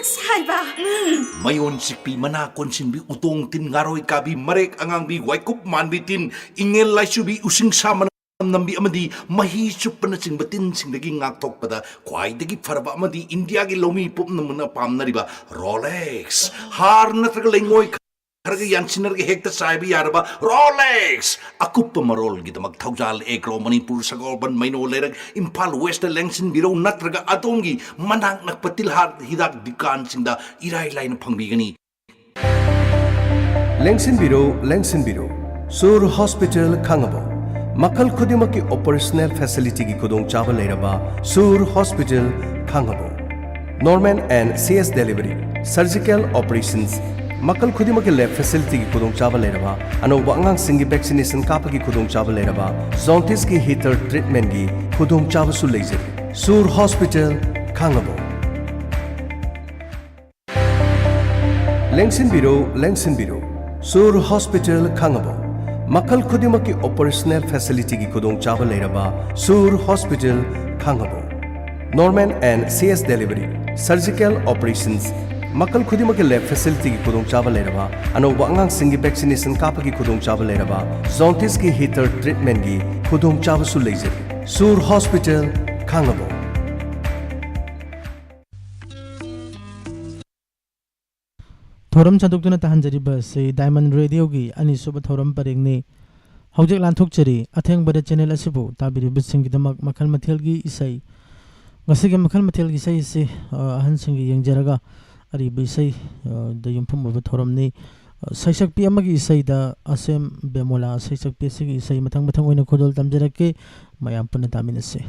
Rolex haiba. Mayon sikpi mana konsinbi utong tin ngaroy kabi marek angangbi waikup manbi tin ingel laisubi using sama nambi amadi mahi chupana chingbatin singdagi ngakthokpada khwaidagi faraba amadi India gi lomi pupnamuna pamnariba Rolex har natraga lengoi Kharge यांचिनर के हेक्ट साइबी यारबा रोलेक्स अकुप्प मरोल गिदमक थौजाल agro Manipur सगोबन मैनो लेरग इम्फाल वेस्ट लेंगसिन बिरो नत्रगा अतोंगी मनाक नकपतिल हार हिदाक दुकान सिंदा इराई लाइन फंगबिगनी लेंगसिन बिरो सुर हॉस्पिटल खांगबो मखल खुदिमकी ऑपरेशनल फैसिलिटी की खुदोंग चाव लेरबा सुर हॉस्पिटल खांगबो normal and CS delivery surgical operations मकल खुदिमकी लैब फैसिलिटी की खुदोंग चाव लेरबा अनोबा अंगांग सिंगी वैक्सीनेशन कापकी खुदोंग चाव लेरबा जॉन्टिस की हीटर ट्रीटमेंट की खुदोंग चाव सु लेजरी सुर हॉस्पिटल खांगबो लेंगसिन बिरो सुर हॉस्पिटल खांगबो मखल खुदिमकी ऑपरेशनल फैसिलिटी की खुदोंग चाव लेरबा सुर हॉस्पिटल खांगबो normal and CS delivery surgical operations मकल खुदिमकी लैब फैसिलिटी की खुदोंग चाव लेरबा अनोबा अंगांग सिंगी वैक्सीनेशन कापकी खुदोंग चाव लेरबा जॉन्टिस की हीटर ट्रीटमेंट की खुदोंग चाव सु लेजरी सुर हॉस्पिटल खांगबो थोरम चंदुक्तुना तहंजरिब से डायमंड रेडियो की अनिसुब थोरम परेंगने हौजेक लांथोकचरी अथेंगबद चैनल असिबु ताबिरिबिसिंगिदमक मखल मथेलगी इसई गसिगे मखल मथेलगी इसई से अहनसिंगी यंगजरगा अरिब इसई द युमफम ओब थोरमनी सैसक्पि अमगी इसई द असेम बेमोला सैसक्पि सिगी इसई मथंग मथंग ओइना खोदोल तमजरके मयाम पुना तामिनसे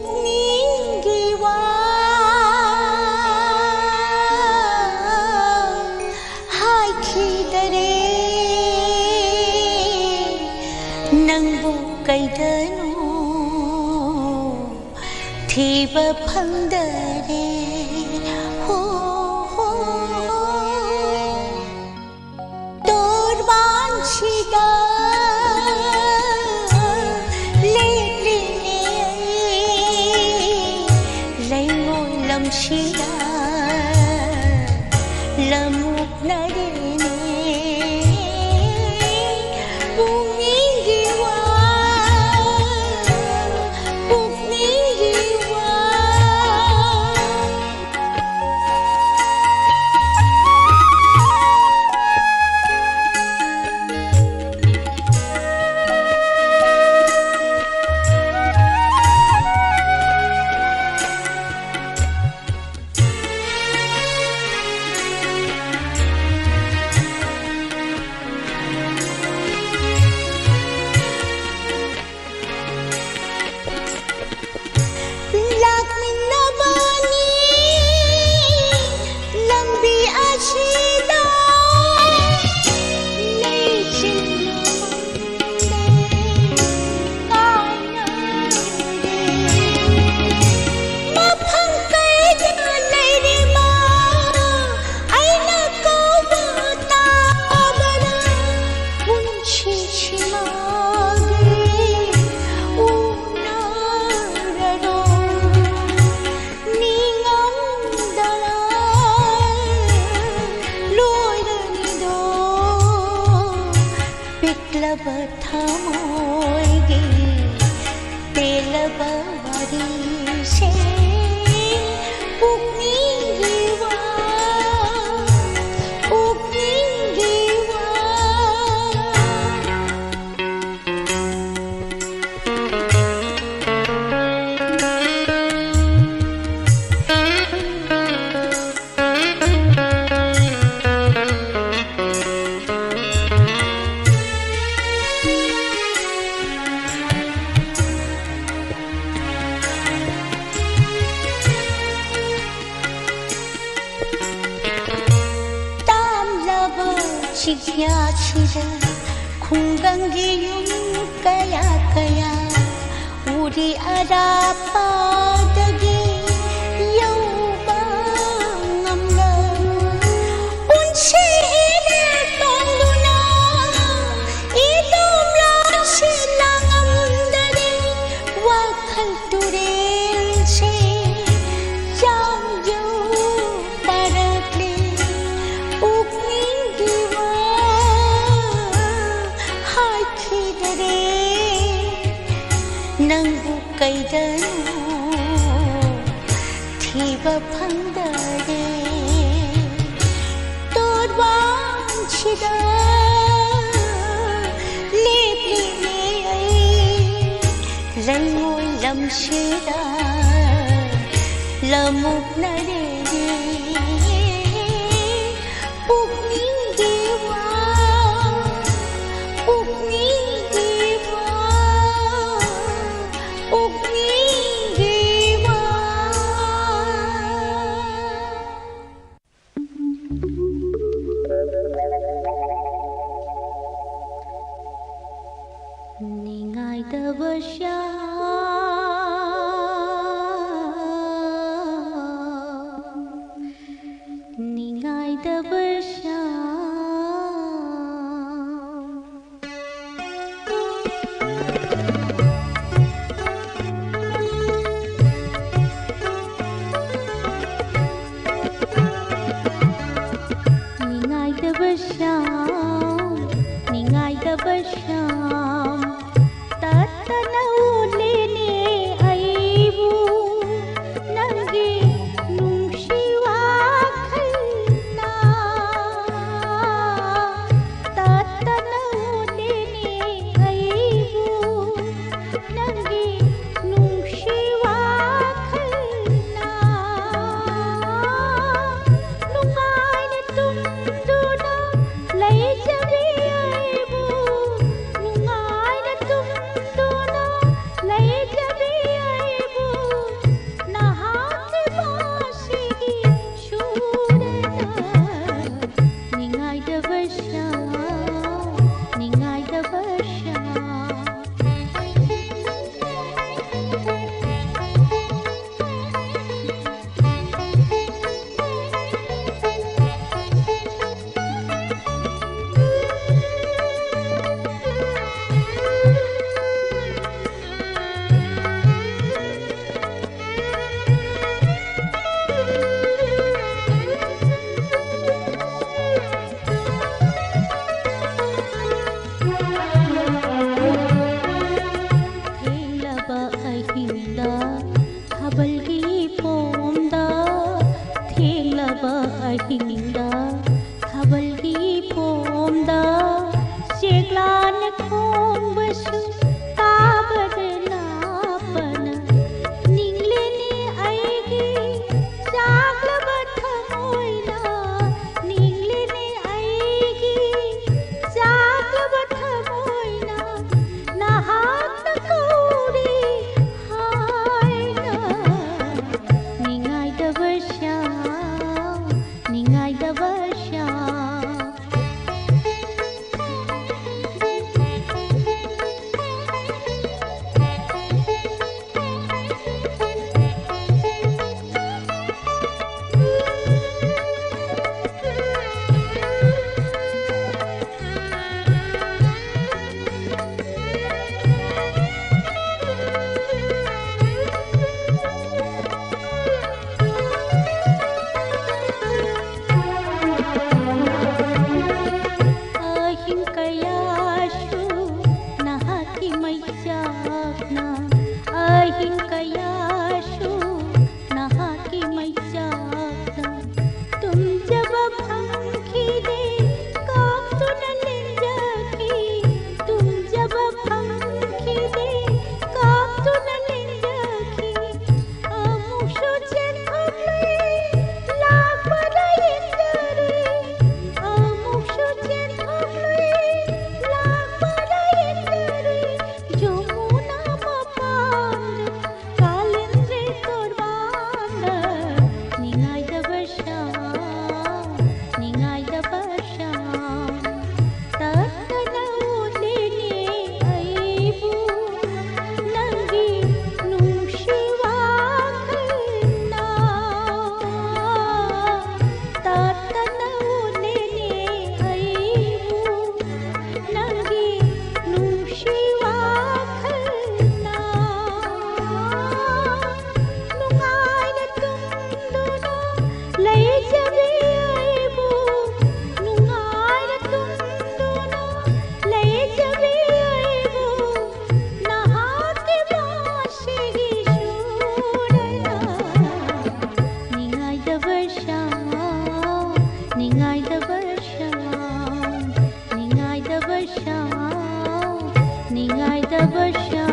ꯄꯨꯛꯅꯤꯡꯒꯤ ꯍꯥꯏꯈꯤꯗꯔꯦ ꯅꯪꯕꯨ ꯀꯩꯗꯅꯣ ꯊꯤꯕ ꯐꯪꯗꯔꯦ ꯍꯣ ꯇꯣꯔꯕꯥꯟꯁꯤꯗ ꯂꯩꯉꯣꯏ ꯂꯝꯁꯤꯗ ꯂꯃꯨꯛꯅꯔꯦꯅꯦ ꯄꯨꯛꯅꯤꯡꯒꯤ ꯄꯨꯛꯅꯤꯡꯒꯤ lakminabani lambi asida mafang kayda layrima aina kauba tabara punchi chimage unararo ningamdara loiranido piklaba thamoyge telaba varise pukningi tamlaba chigyachira khungangi yum kaya kaya uri arapadagi yauba ngamla unshire tonguna idumla silangamdare wakhal turelche yam yu tarakle pukningi haikidare nangbu kaidano thiba phangdare torbanchida leplile ai laingoi lamshida lamuknare pukningi ningaidabasya ꯊꯥꯕꯜꯒꯤ ꯐꯣꯝꯗ ꯊꯦꯡꯂꯕ ꯑꯍꯤꯡꯗ ꯊꯥꯕꯜꯒꯤ ꯐꯣꯝꯗ ꯆꯦꯛꯂꯥꯅ ꯈꯣꯡꯕꯁꯨ ꯇꯥꯕꯗ ꯂꯥꯞꯄꯅ ꯅꯤꯡꯂꯦꯅꯦ ꯑꯩꯒꯤ ꯆꯥꯛꯂꯕ ꯊꯃꯣꯏꯅ ꯅꯤꯡꯂꯦꯅꯦ ꯑꯩꯒꯤ ꯆꯥꯛꯂꯕ ꯊꯃꯣꯏꯅ ꯅꯍꯥꯛꯅ ꯀꯧꯔꯤ ꯍꯥꯏꯅ ꯅꯤꯡꯉꯥꯏꯗꯕ ꯁ꯭ꯌꯥꯝ ꯅꯤꯡꯉꯥꯏꯗꯕ ꯁ꯭ꯌꯥꯝ ꯑꯍꯤꯡ ꯀꯌꯥꯁꯨ ꯅꯍꯥꯛꯀꯤ ꯃꯩꯆꯥꯛꯅ ꯑꯍꯤꯡ ꯀꯌꯥꯁꯨ ꯅꯍꯥꯛꯀꯤ ꯃꯩꯆꯥꯛꯅ ꯇꯨꯝꯖꯕ ꯐꯪꯈꯤꯗꯦ ꯀꯥꯞꯇꯨꯅ ꯂꯦꯡꯖꯈꯤ ꯇꯨꯝꯖꯕ ꯐꯪꯈꯤꯗꯦ ꯀꯥꯞꯇꯨꯅ ꯂꯦꯡꯖꯈꯤ ꯑꯃꯨꯛꯁꯨ ꯆꯦꯟꯊꯣꯛꯂꯨꯏ ꯂꯥꯛꯄꯗ ꯌꯦꯡꯖꯔꯦ ꯑꯃꯨꯛꯁꯨ ꯆꯦꯟꯊꯣꯛꯂꯨꯏ ꯂꯥꯛꯄꯗ ꯌꯦꯡꯖꯔꯦ ꯌꯃꯨꯅꯥ ꯃꯄꯥꯟꯗ ꯀꯥꯂꯦꯟꯗ꯭ꯔꯦ ꯇꯣꯔꯕꯥꯟꯗ ꯅꯤꯡꯉꯥꯏꯗꯕ ꯁ꯭ꯌꯥꯝ ꯅꯤꯡꯉꯥꯏꯗꯕ ꯁ꯭ꯌꯥꯝ ꯇꯠꯇꯅ ꯎꯠꯂꯦꯅꯦ ꯑꯩꯕꯨ ꯅꯪꯒꯤ ꯅꯨꯡꯁꯤ ꯋꯥꯈꯜꯅ ꯇꯠꯇꯅ ꯎꯠꯂꯦꯅꯦ ꯑꯩꯕꯨ ꯅꯪꯒꯤ ꯅꯨꯡꯁꯤ ꯋꯥꯈꯜꯅ ꯅꯨꯡꯉꯥꯏꯅ ꯇꯨꯝꯗꯨꯅ ꯂꯩꯖꯕꯤ ꯑꯩꯕꯨ ꯅꯨꯡꯉꯥꯏꯅ ꯇꯨꯝꯗꯨꯅ ꯂꯩꯖꯕꯤ ꯑꯩꯕꯨ ꯅꯍꯥꯛꯀꯤ ꯃꯥꯁꯤꯒꯤ ꯁꯨꯔꯅ ꯅꯤꯡꯉꯥꯏꯗꯕ ꯁ꯭ꯌꯥꯝ ꯅꯤꯡꯉꯥꯏꯗꯕ ꯁ꯭ꯌꯥꯝ ꯅꯤꯡꯉꯥꯏꯗꯕ ꯁ꯭ꯌꯥꯝ ꯅꯤꯡꯉꯥꯏꯗꯕ ꯁ꯭ꯌꯥꯝ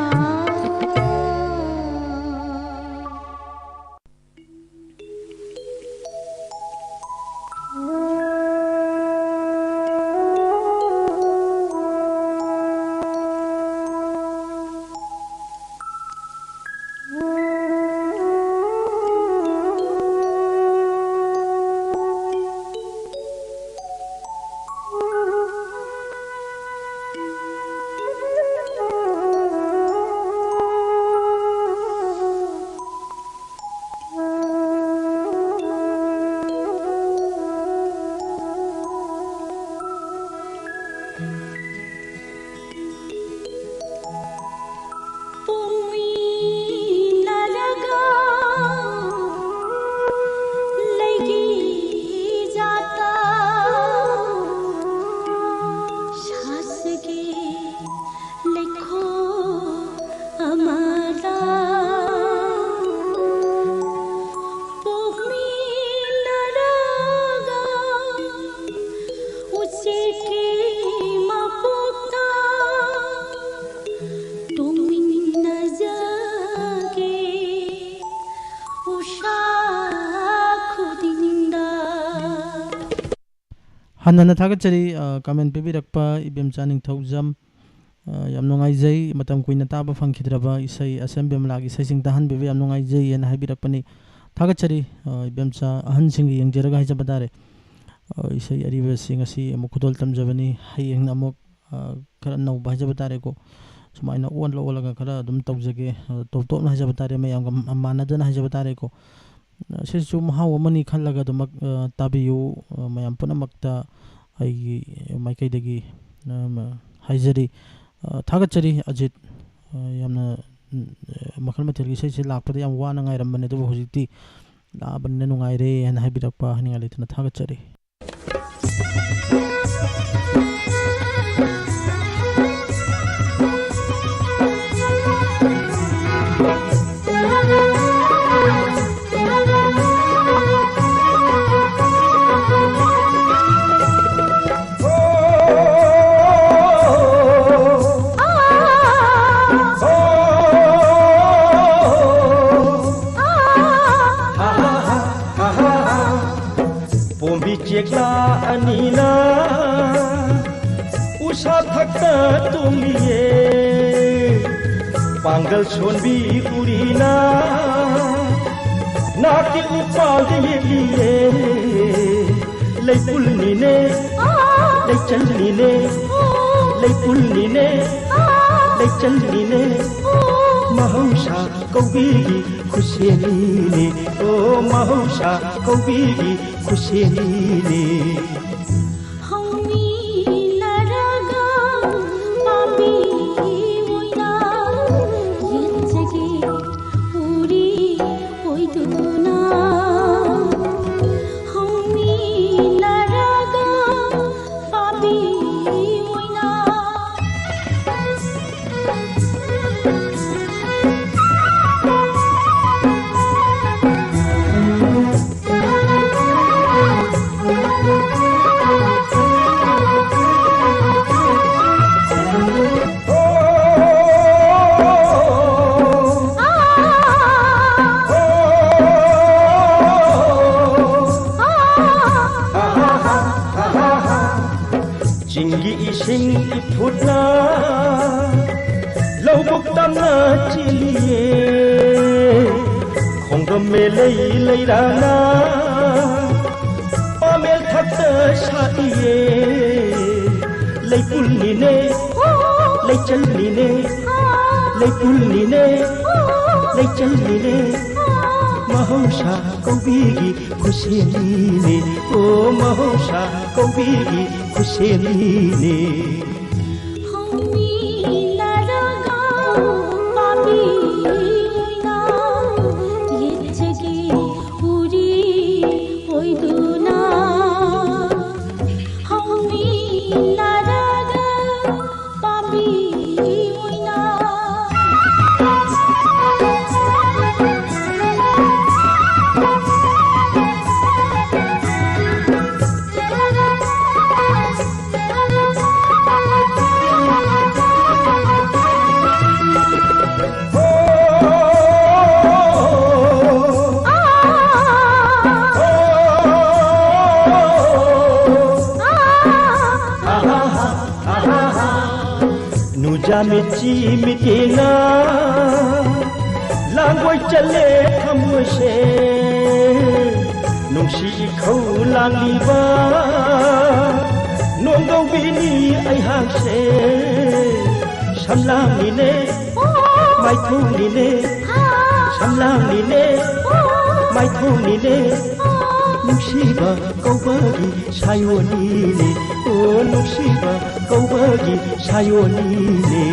ꯍꯟꯅ ꯊꯥꯒꯠꯆꯔꯤ ꯀꯃꯦꯟ ꯄꯤꯕꯤꯔꯛꯄ ꯏꯕꯦꯝꯆꯥ ꯅꯤꯡꯊꯧꯖꯝ ꯌꯥꯝ ꯅꯨꯡꯉꯥꯏꯖꯩ ꯃꯇꯝ ꯀꯨꯏꯅ ꯇꯥꯕ ꯐꯪꯈꯤꯗ꯭ꯔꯕ ꯏꯁꯩ ꯑꯁꯦꯝ ꯕꯤꯃꯂꯥꯒꯤ ꯏꯁꯩꯁꯤꯡ ꯇꯥꯍꯟꯕꯤꯕ ꯌꯥꯝ ꯅꯨꯡꯉꯥꯏꯖꯩ ꯍꯥꯏꯅ ꯍꯥꯏꯕꯤꯔꯛꯄꯅꯤ ꯊꯥꯒꯠꯆꯔꯤ ꯏꯕꯦꯝꯆꯥ ꯑꯍꯟꯁꯤꯡꯒꯤ ꯌꯦꯡꯖꯔꯒ ꯍꯥꯏꯖꯕ ꯇꯥꯔꯦ ꯏꯁꯩ ꯑꯔꯤꯕꯁꯤ ꯉꯁꯤ ꯑꯃꯨꯛ ꯈꯨꯗꯣꯜ ꯇꯝꯖꯕꯅꯤ ꯍꯌꯦꯡꯅ ꯑꯃꯨꯛ ꯈꯔ ꯅꯧꯕ ꯍꯥꯏꯖꯕ ꯇꯥꯔꯦꯀꯣ ꯁꯨꯃꯥꯏꯅ ꯑꯣꯜꯂꯒ ꯈꯔ ꯑꯗꯨꯝ ꯇꯧꯖꯒꯦ ꯇꯣꯞ ꯇꯣꯞꯅ ꯍꯥꯏꯖꯕ ꯇꯥꯔꯦ ꯃꯌꯥꯝꯒ ꯃꯥꯟꯅꯗꯅ ꯍꯥꯏꯖꯕ ꯇꯥꯔꯦꯀꯣ ꯁꯤꯁꯨ ꯃꯍꯥꯎ ꯑꯃꯅꯤ ꯈꯜꯂꯒ ꯑꯗꯨꯃꯛ ꯇꯥꯕꯤꯌꯨ ꯃꯌꯥꯝ ꯄꯨꯝꯅꯃꯛꯇ ꯑꯩꯒꯤ ꯃꯥꯏꯀꯩꯗꯒꯤ ꯍꯥꯏꯖꯔꯤ ꯊꯥꯒꯠꯆꯔꯤ ꯑꯖꯤꯠ ꯌꯥꯝꯅ ꯃꯈꯜ ꯃꯊꯦꯜꯒꯤ ꯏꯁꯩꯁꯦ ꯂꯥꯛꯄꯗ ꯌꯥꯝ ꯋꯥꯅ ꯉꯥꯏꯔꯝꯕꯅꯦ ꯑꯗꯨꯕꯨ ꯍꯧꯖꯤꯛꯇꯤ ꯂꯥꯛꯑꯕꯅꯤꯅ ꯅꯨꯡꯉꯥꯏꯔꯦ ꯍꯥꯏꯅ ꯍꯥꯏꯕꯤꯔꯛꯄ ꯍꯥꯏꯅꯤꯡꯉꯥꯏ ꯂꯩꯇꯅ ꯊꯥꯒꯠꯆꯔꯤ उजेक्ला अनीना उषा थकता तुमलिए पांगल सोनबी उरीना नाकी उपाल ये लई पुलनी ने लई चलनी ने लई पुलनी ने लई चलनी ने महौशा कौबीगी खुशेली ओ महौशा कौबीगी खुशेली Jingi ising iputna Lobuk tamna chiliye Khongam me lay rana Pamel thakta shaiye Lay pulni ne Lay chalni ne Lay pulni ne Lay chalni ne Mahosha kaubigi खुशेली ओ महौशा कौबीगी खुशेली Nujamitchi mitina Langway chale khamuse Nungshi khau langliba Nongau bini ai hangse Samlang ni ne Mai thu ni ne Samlang ni ne Mai thu ni ne Nungsiba kau bagi sayoni ne Oh nungsiba kau bagi sayoni ne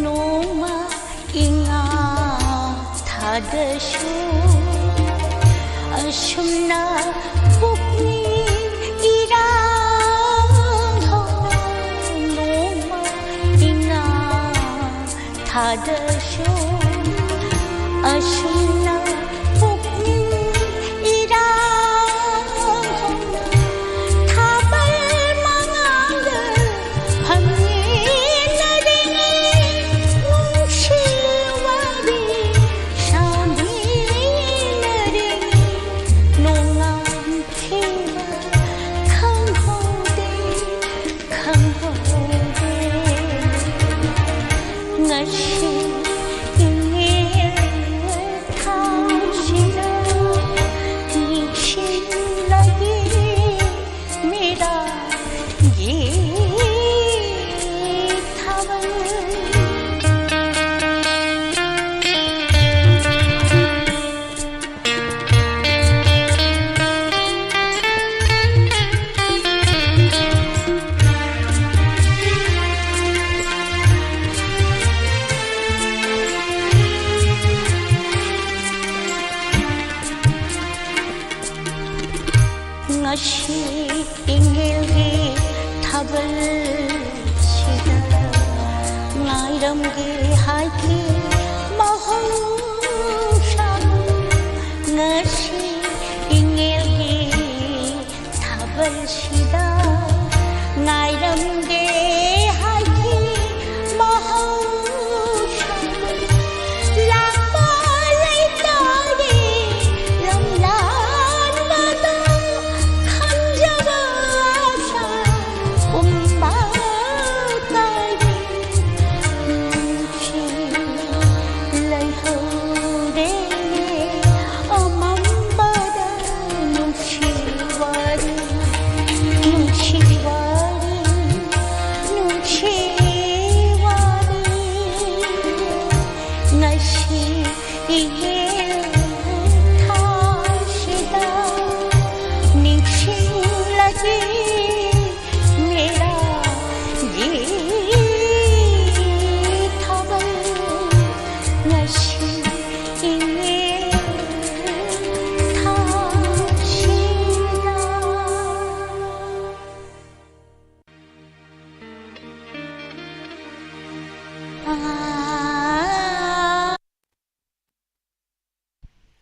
noma inga thadashu ashumna pukni irang noma inga thadashu ashumna pukni irang thabal mangang hamni naringi nungshwari shambi naringi nongam phema khanghode ngashi ngashi ingilgi thabal shida ngairamgi haiki mahong sham ngashi ingilgi thabal shida ngairamgi haiki mahong sham lama laitari lamlan badang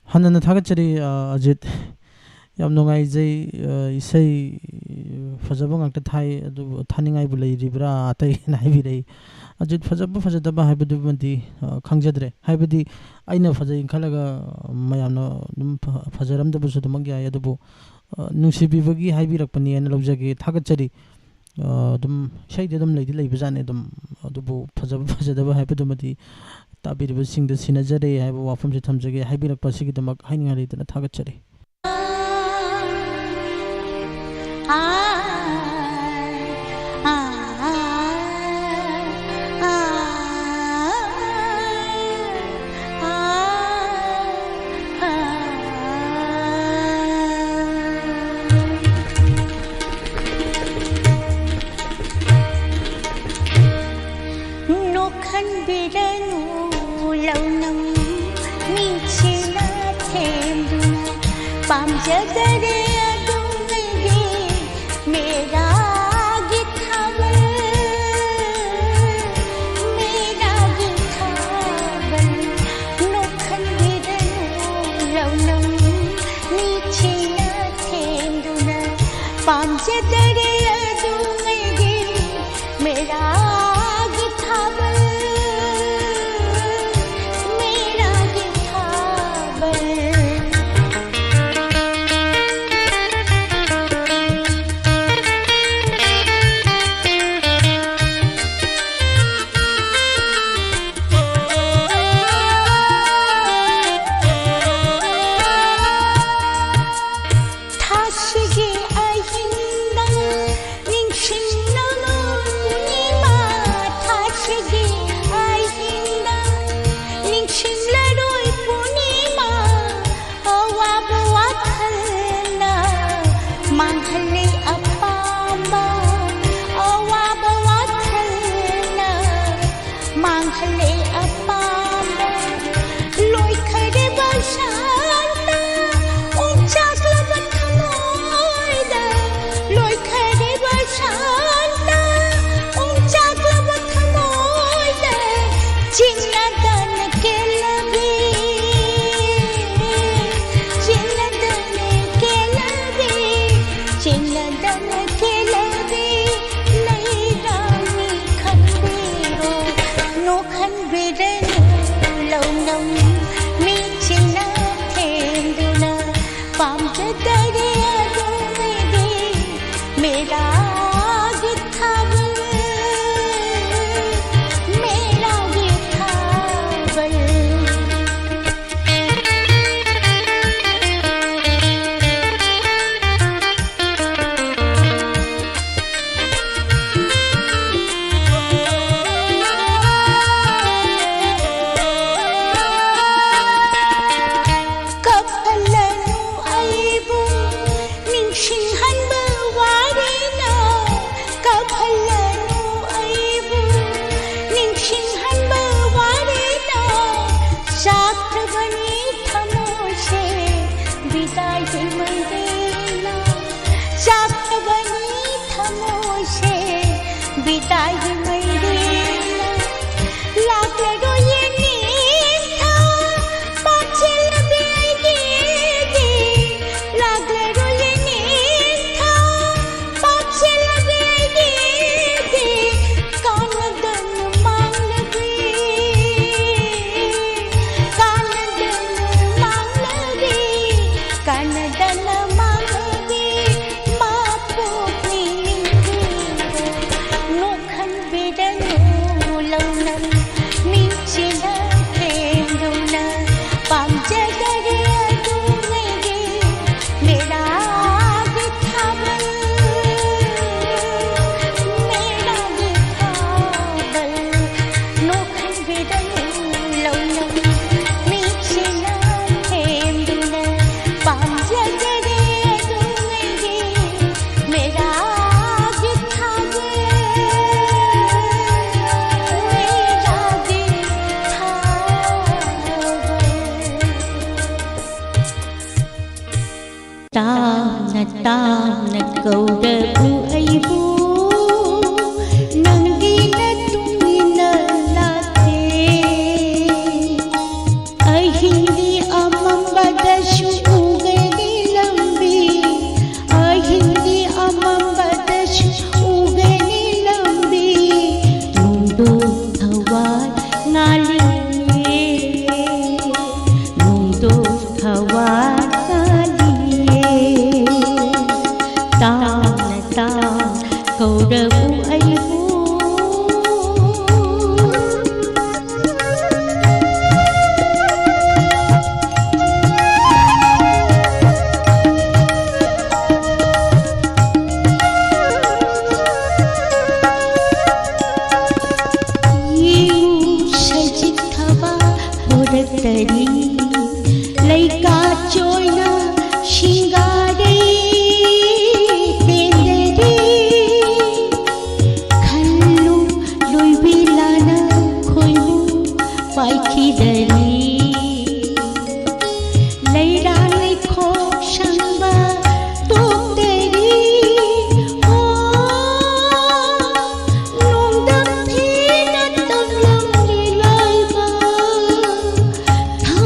하나는 타겟들이 아직 얌농아이제 이세 파자방 악다 타이 타닝아이 불레 리브라 아타이 나이비레 아직 파자부 파자다바 하이브드 번디 강자들에 하이브디 아이나 파자 인칼라가 마야노 좀 파자람다 부서도 망게 야도부 능시비버기 하이비락पनी N लौजगे थागचरी दम शैदे दम लेदि लेबजाने दम अदुबु फजब हाइबदुमदि ताबिरब सिंग the सिनजरे HYBE वाफम से थमजगे हाइबिरक पसिगि दमक हाइनिंगा लेदना थागचरी पामजगरे अदुंगे मेरा गिथावल नोखन गिरनु लवनम नीचे न थेंदुना पामजगरे अदुंगे मेरा गिथावल मांगले अपामा लोई खरे बशांता उंचाकला बथमोयदा लोई खरे बशांता उंचाकला बथमोयदा चिन्ना दान के लबी चिन्ना दान के लबी चिन्ना दान के लबी नहीं रानी खंबेरो नो खंबेरनो लौनम मी चिन्ना थेंदुना पामचे दरिया डूबे मेरा गिथावल मेरा गिथावल ಕಪ್ಪಲನು ಐಬು ನಿಂಶಿಂಹನ್ಬ ವಾರಿನ ಕಪ್ಪಲನು ಐಬು ನಿಂಶಿಂಹನ್ಬ ವಾರಿನ ಶಾಸ್ತ್ರವನಿ ಥಮೋಶೆ ವಿದಾಯಿ ಮಂದೇನ ಶಾಸ್ತ್ರವನಿ ಥಮೋಶೆ ವಿದಾಯಿ ಮಂದೇನ लागलो ये नीथा पाचल बेगे दे लागलो ये नीथा पाचल बेगे दे कानदन मांगलबे कानदन मांगलबे कानदन मांगलबे मापो नीलिंगे नोखन बेदनो लौनम मिंचिना थेंदुना पामचे दरिया डूबेगे मेरा गिथावल मेरा गिथावल नोखन बेदनो लौनम मिंचिना थेंदुना पामचे दरिया डूबेगे मेरा गिथावल मेरा गिथावल तान कौरबु ऐबु नंगिन तुंगिन लाते अहिंदी अमंबदशु उगनी लंबी अहिंदी अमंबदशु उगनी लंबी नुंदो थवार नालिये नुंदो थवार कौरबु ऐबु सजिथवा होरतरी लैका चोयना शिंगारे पाइखी दरी लैरा लेखो शंबा तो तेरी ओ नोंदम थी न तबलंगी लाइबा था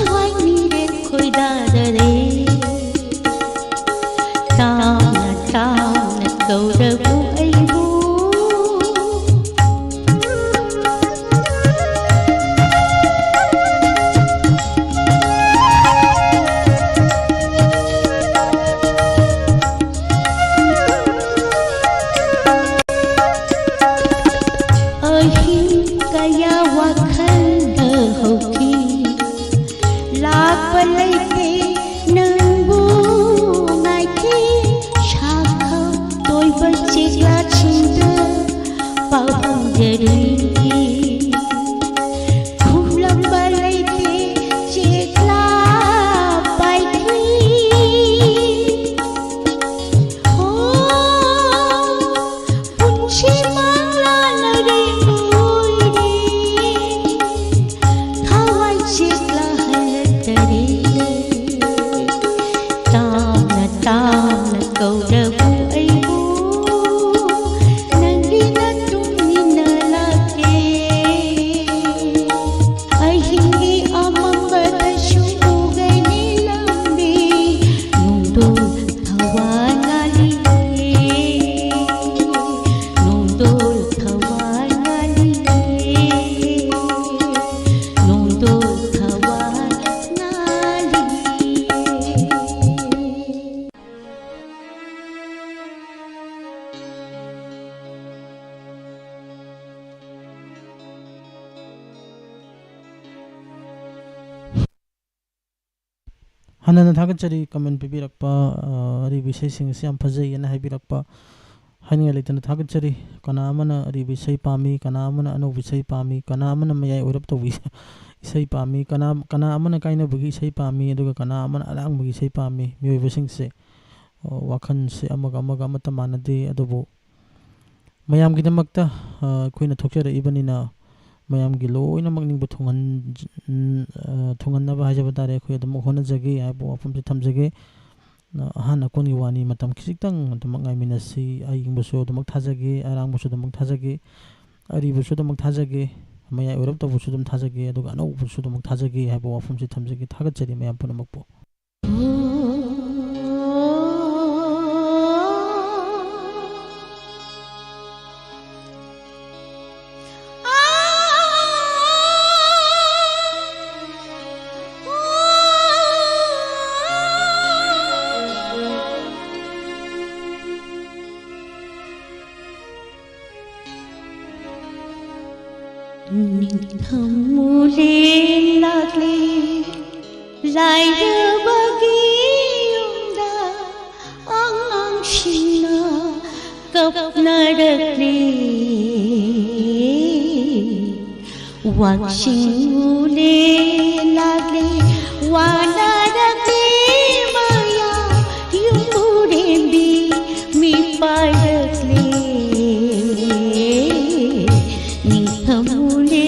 ꯍꯥꯟꯅꯅ ꯊꯥꯒꯠꯆꯔꯤ ꯀꯃꯦꯟ ꯄꯤꯕꯤꯔꯛꯄ ꯑꯔꯤꯕ ꯏꯁꯩꯁꯤꯡ ꯑꯁꯤ ꯌꯥꯝ ꯐꯖꯩꯑꯅ ꯍꯥꯏꯕꯤꯔꯛꯄ ꯍꯥꯏꯅꯤꯡꯉꯥꯏ ꯂꯩꯇꯅ ꯊꯥꯒꯠꯆꯔꯤ ꯀꯅꯥ ꯑꯃꯅ ꯑꯔꯤꯕ ꯏꯁꯩ ꯄꯥꯝꯃꯤ ꯀꯅꯥ ꯑꯃꯅ ꯑꯅꯧꯕ ꯏꯁꯩ ꯄꯥꯝꯃꯤ ꯀꯅꯥ ꯑꯃꯅ ꯃꯌꯥꯏ ꯑꯣꯏꯔꯞ ꯇꯧꯕ ꯏꯁꯩ ꯄꯥꯝꯃꯤ ꯀꯅꯥ ꯑꯃꯅ ꯀꯥꯏꯅꯕꯒꯤ ꯏꯁꯩ ꯄꯥꯝꯃꯤ ꯑꯗꯨꯒ ꯀꯅꯥ ꯑꯃꯅ ꯑꯔꯥꯡꯕꯒꯤ ꯏꯁꯩ ꯄꯥꯝꯃꯤ ꯃꯤꯑꯣꯏꯕꯁꯤꯡꯁꯦ ꯋꯥꯈꯜꯁꯦ ꯑꯃꯒ ꯑꯃꯠꯇ ꯃꯥꯟꯅꯗꯦ ꯑꯗꯨꯕꯨ ꯃꯌꯥꯝꯒꯤꯗꯃꯛꯇ ꯑꯩꯈꯣꯏꯅ ꯊꯣꯛꯆꯔꯛꯏꯕꯅꯤꯅ ꯃꯌꯥꯝꯒꯤ ꯂꯣꯏꯅꯃꯛ ꯅꯤꯡꯕ ꯊꯨꯡꯍꯟꯅꯕ ꯍꯥꯏꯖꯕ ꯇꯥꯔꯦ ꯑꯩꯈꯣꯏ ꯑꯗꯨꯃꯛ ꯍꯣꯠꯅꯖꯒꯦ ꯍꯥꯏꯕ ꯋꯥꯐꯝꯁꯦ ꯊꯝꯖꯒꯦ ꯑꯍꯥꯟ ꯑꯀꯣꯟꯒꯤ ꯋꯥꯅꯤ ꯃꯇꯝ ꯈꯤꯖꯤꯛꯇꯪ ꯑꯗꯨꯃꯛ ꯉꯥꯏꯃꯤꯟꯅꯁꯤ ꯑꯏꯪꯕꯁꯨ ꯑꯗꯨꯃꯛ ꯊꯥꯖꯒꯦ ꯑꯔꯥꯡꯕꯁꯨ ꯑꯗꯨꯃꯛ ꯊꯥꯖꯒꯦ ꯑꯔꯤꯕꯁꯨ ꯑꯗꯨꯃꯛ ꯊꯥꯖꯒꯦ ꯃꯌꯥꯏ ꯑꯣꯏꯔꯞ ꯇꯧꯕꯁꯨ ꯑꯗꯨꯝ ꯊꯥꯖꯒꯦ ꯑꯗꯨꯒ ꯑꯅꯧꯕꯁꯨ ꯑꯗꯨꯃꯛ ꯊꯥꯖꯒꯦ ꯍꯥꯏꯕ ꯋꯥꯐꯝꯁꯦ ꯊꯝꯖꯒꯦ ꯊꯥꯒꯠꯆꯔꯤ ꯃꯌꯥꯝ ꯄꯨꯝꯅꯃꯛꯄꯨ ನಿಂಥಮ್ಮೂಲೆ ಲಾಗ್ಲೆ ಲಾಯ್ರಬಗಿಯುಂದ ಅಂಶಿನ ಕಪ್ನಡಕ್ಲೆ ವಾಕ್ಷಿಂಗೂಲೆ ಲಾಗ್ಲೆ ವಾನಡಕ್ಲೆ ಮಾಯಾ ಯುಂಬುಡೆಂಬಿ ಮೀ ಪಾಡಕ್ಲೆ ನಿಂಥಮ್ಮೂಲೆ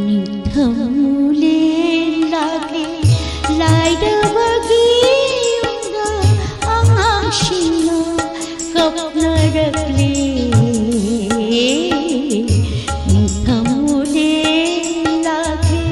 ನಿಂಥಮ್ಮೂಲೆ ಲಾಗ್ಲೆ ಲಾಯ್ರಬಗಿಯುಂದ ಅಂಶಿನ ಕಪ್ನಡಕ್ಲೆ ನಿಂಥಮ್ಮೂಲೆ ಲಾಗ್ಲೆ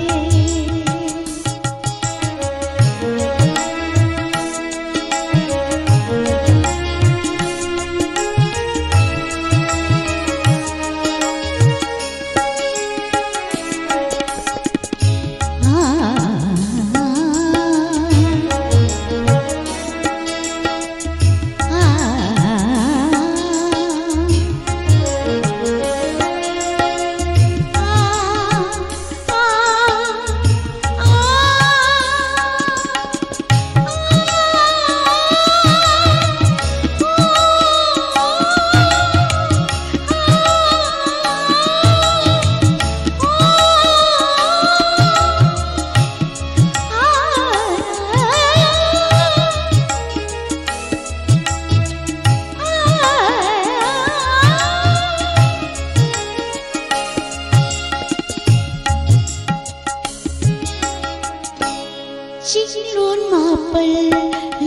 चिंगलोन मापल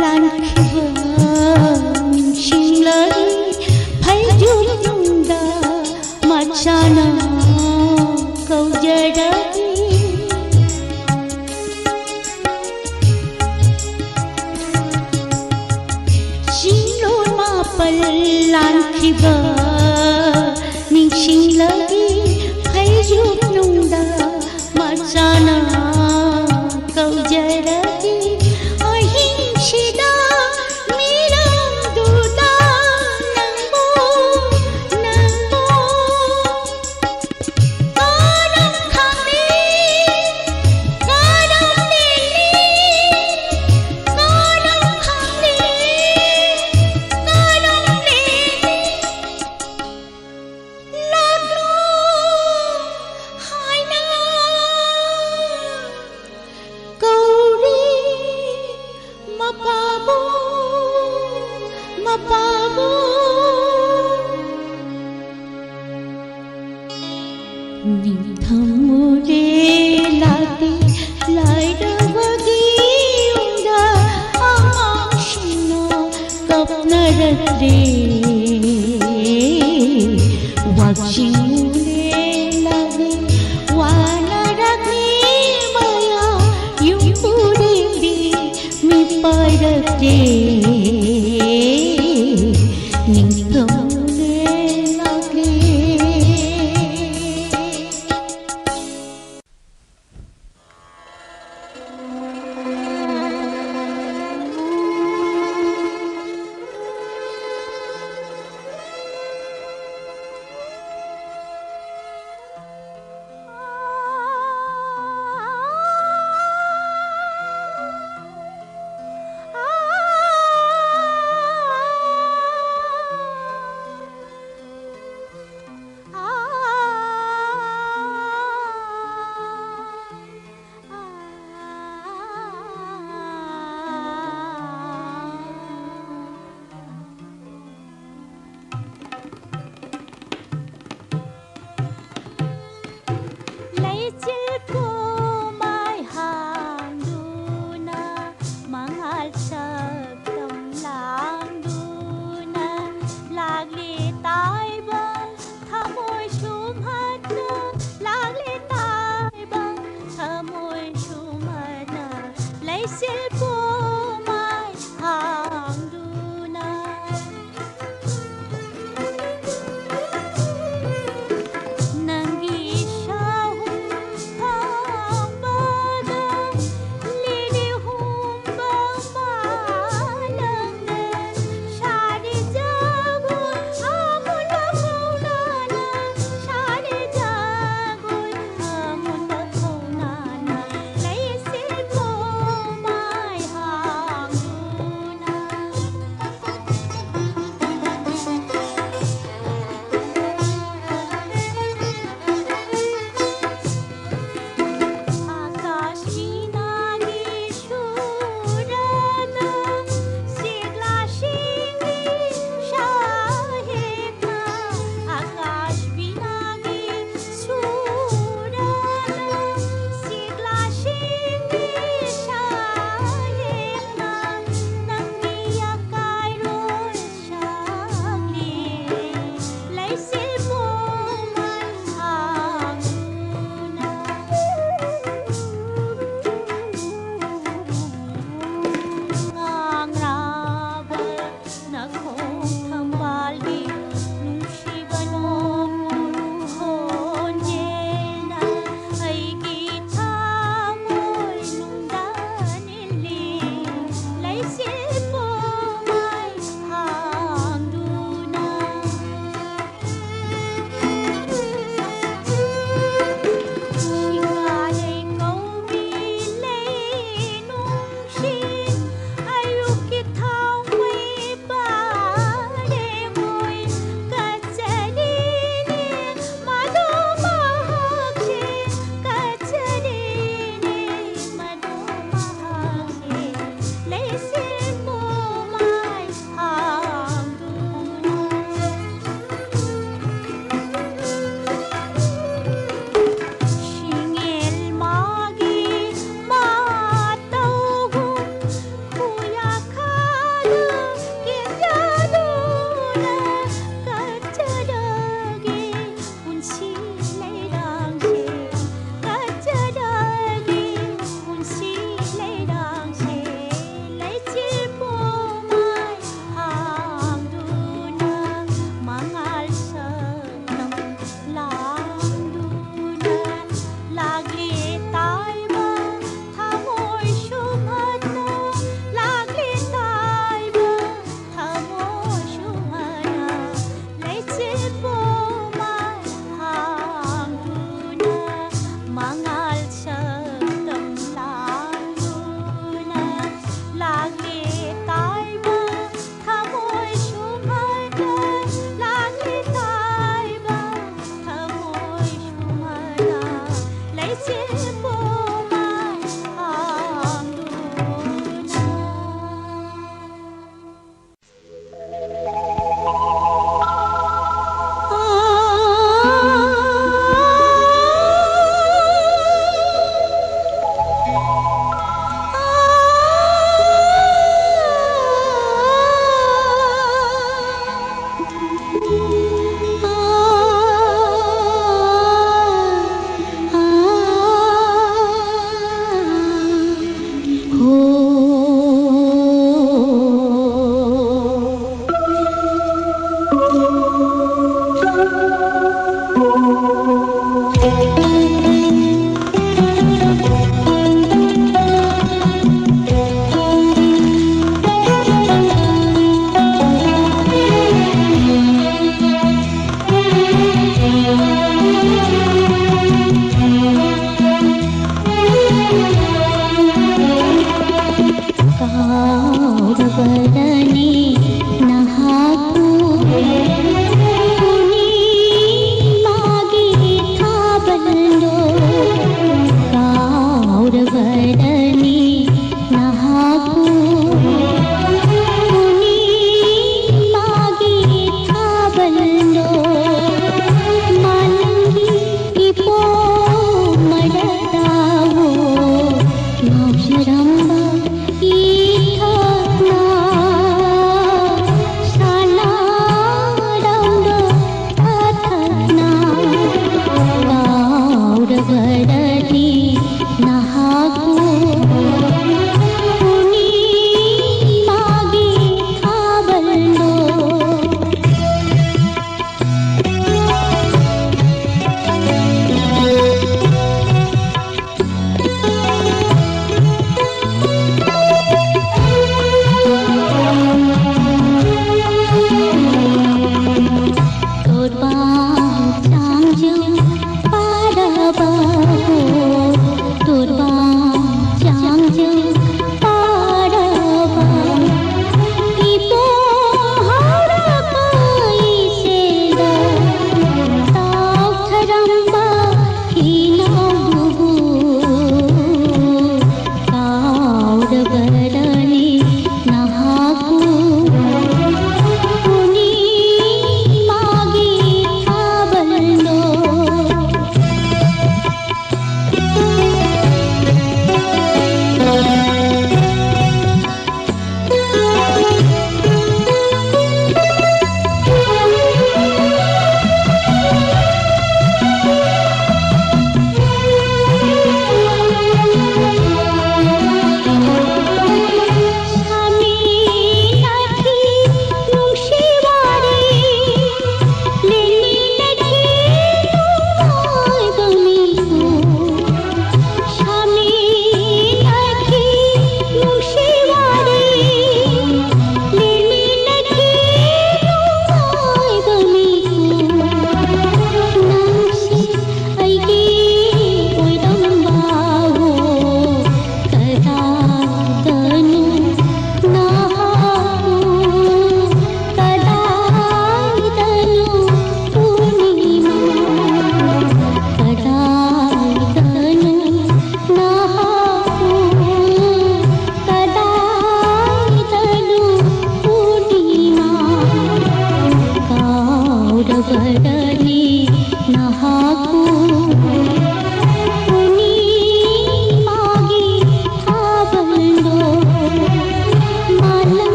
लानखिबा मिंशिंगलरी फैजुंदा मचाना कौजडगी चिंगलोन मापल लानखिबा मिंशिंगलरी फैजुंदा मचाना कौजडगी अहिंसिदा मिलंदुदा नंगो नंगो कालम खाने कालम नेली कालम खाने कालम नेली मपाबो निथमुरे लाते लाइरवगी उंदा आशिनो कपनरत्रे वाचिमुरे लागे वानरगे माया युपुरे बी मी परते निथमुरे लागे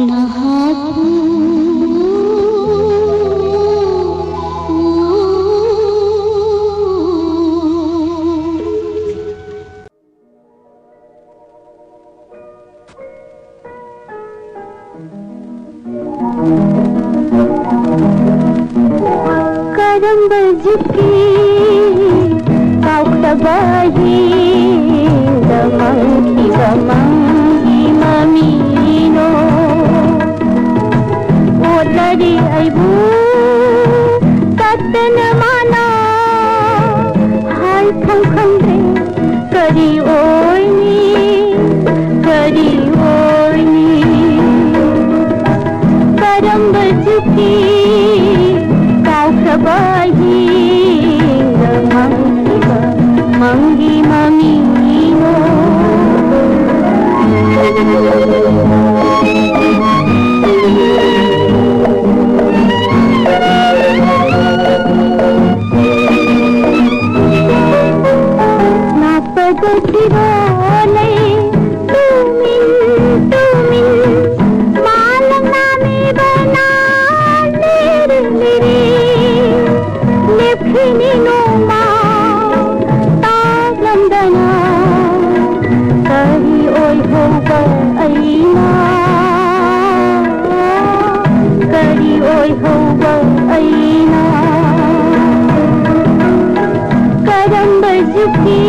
अपना हाथ करम बजुकी काउकबाही दमंगी दमंगी ममीनो ओदरी आइबू ततन माना हाय खंखंदे करी ओइनी करम बजुकी काउकबाही मंगी ममीनो ना पगती बोले तुमिन मालंग नामी बना मेरे लेफिनी नोमा तागंदना करी ओय होगा अईना करी ओय होगा अईना करम बजुकी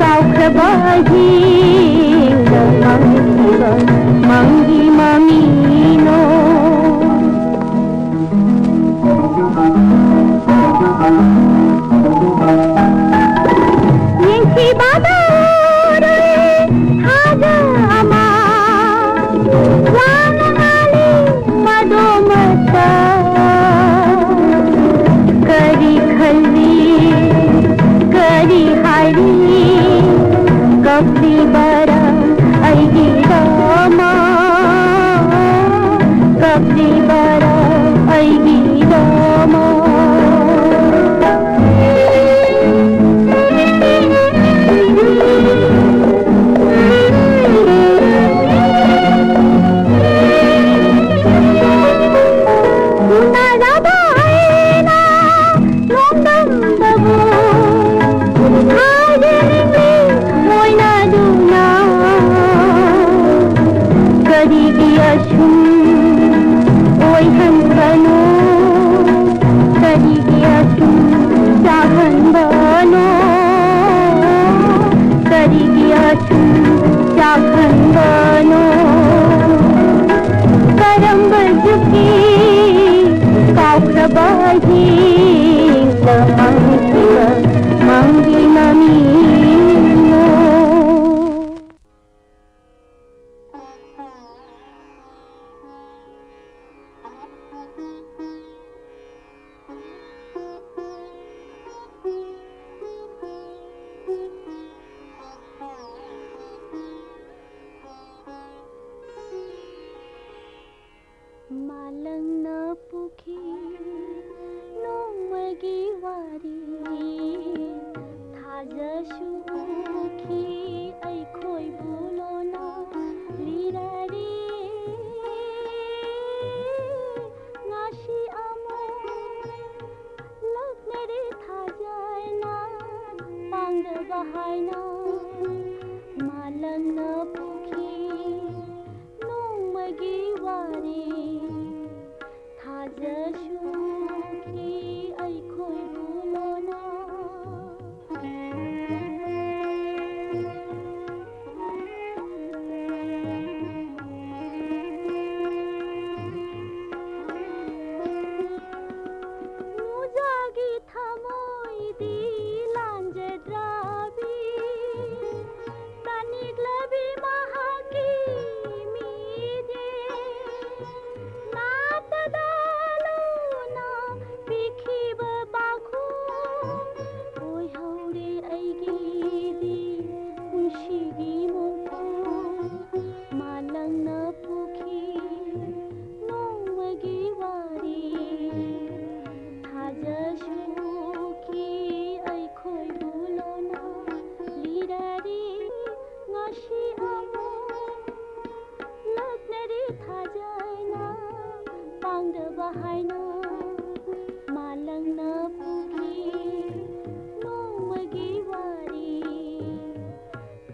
काउकबाही मंगी ममीनो Yengki badore haja ama wangali madomata kari khalli kari hari kapli bara aigi rama kapli bara aigi rama करम बजुकी काउकबाही मंगी ममीनो मालंग न पुखी नोमगी वारी थाजसुखी ऐखोय बुलोना लिरारी ngasi amo laknere thajayna pangda bahayna malang na puki nongmagi wari थाजसुखी ऐखोय बुलोना मुजागी थमोय दिलांजद्राबी तनिग्लबी महाकी Mize पांगदबा हायना मालंगना पुखी नोमगी वारी थाजसुखी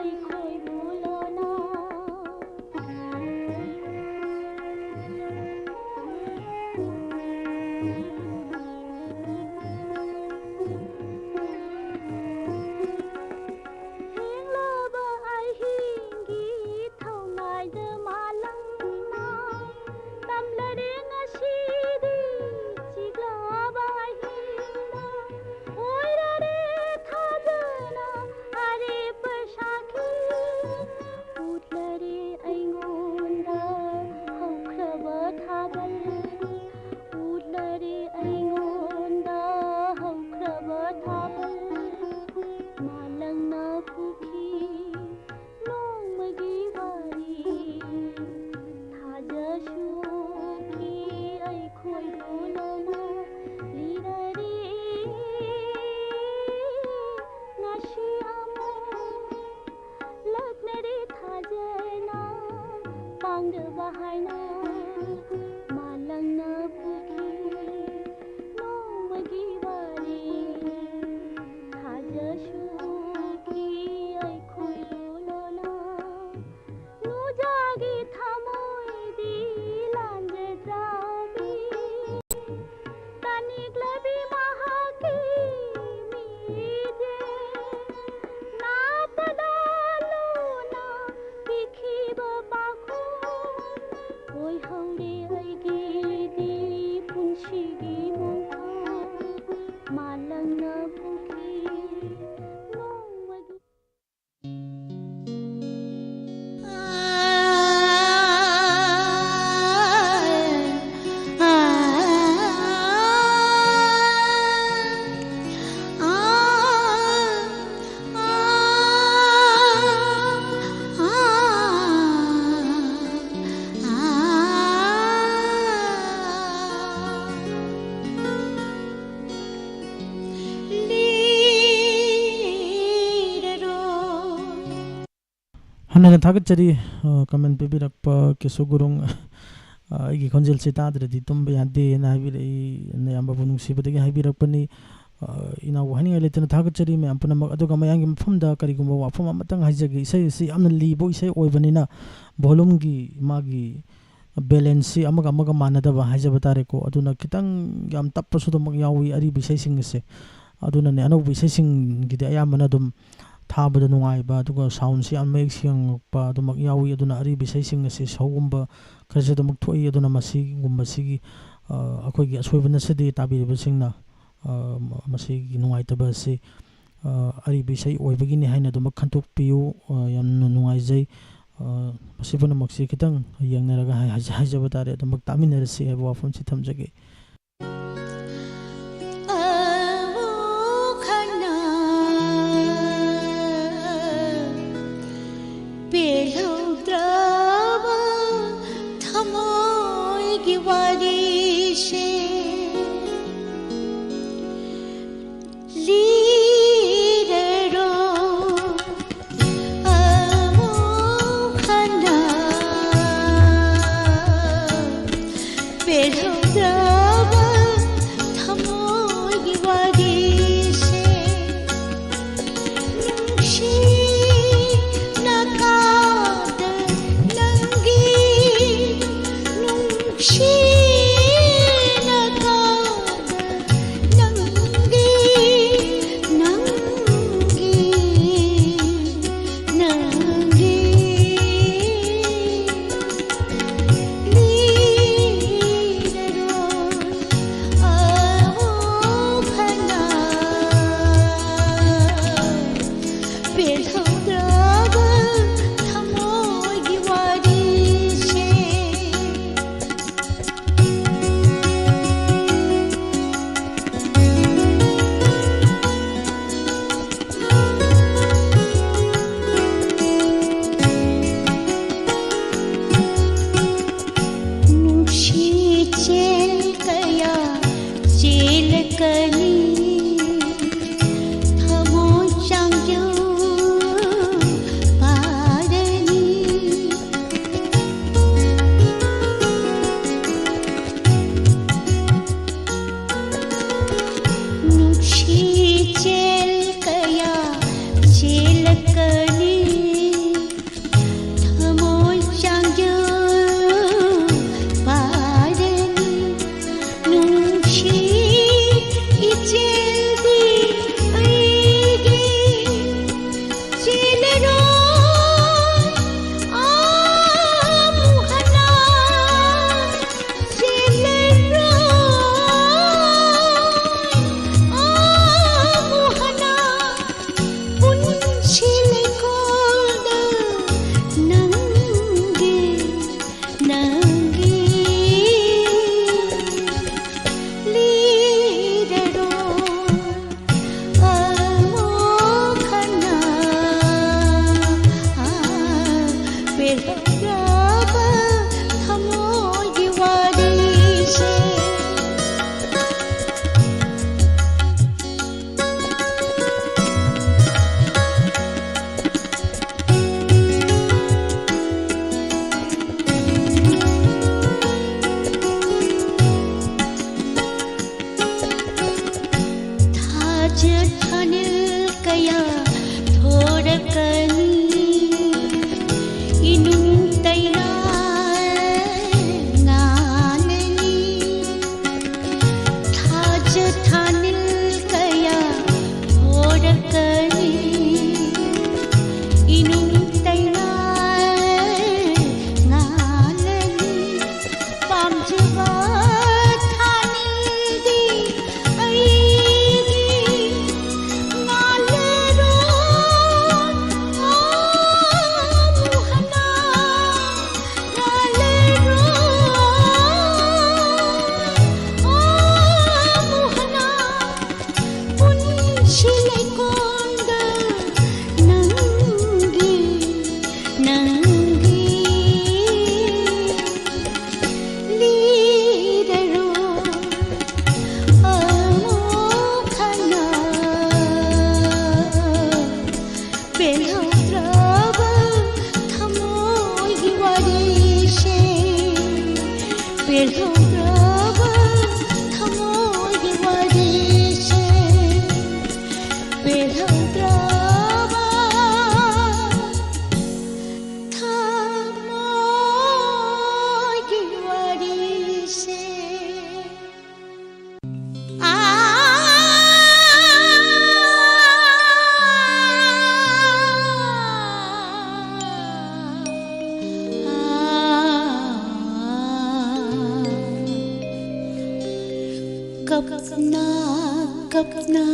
ऐखोय बुलोना हन्ना थागतचरी कमेंट पिबिरक्प केसो गुरुंग आइगी खंजेल से ताद्रदि तुम यादे ना हाबिरई नयाम्बबु नुंसिबदगी हाबिरक्पनी इना वहानी लेतना थागतचरी मैं अपना अदुगा मयांगी मफमदा करिगुंबा वाफम अमतंग हाइजगी इसै सि यामना लीबो इसै ओइबनिना वॉल्यूम की मागी बैलेंस से अमगा अमगा मानदबा हाइजबा तारेको अदुना खितंग याम तप्पसु दमक यावी अरि बिसै सिंग से अदुना ने अनौ बिसै सिंग गिदे अयामना दुम थाबदा नुंगाइबा दुगा साउंड से याम मेक सिंगपा दुमक यावी अदुना अरि बिसै सिंग से सौगुंबा खरसे दुमक थोई अदुना मसी गुंबा सिगी अखोइगी असोइबना सदे ताबिरिबा सिंगना मसीगी नुंगाइतबा से अरि बिसै ओइबगिनि हाइना दुमक खंतोकपियु यामना नुंगाइजै मसीबना मक्सी खितंग यंगनरगा हाइजबा तारे दुमक तामिनरसे है वाफम से थमजगे Pero ꯄꯦꯜꯍꯧꯗ꯭ꯔꯕ ꯊꯃꯣꯏꯒꯤ ꯋꯥꯔꯤꯁꯦ Thajathanil kaya thorakani inung taina nganani Thajathanil kaya thorakani inung taina nganani pamjava Kapna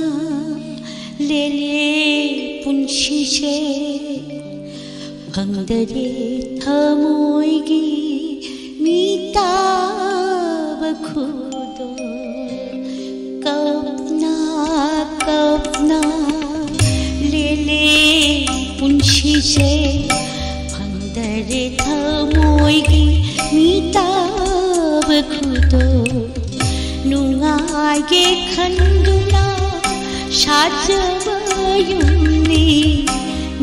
lele punshishe bangdare thamoigi mitab khudo kapna lele punshishe bangdare thamoigi mitab khudo nungaige khanduna shajavayumni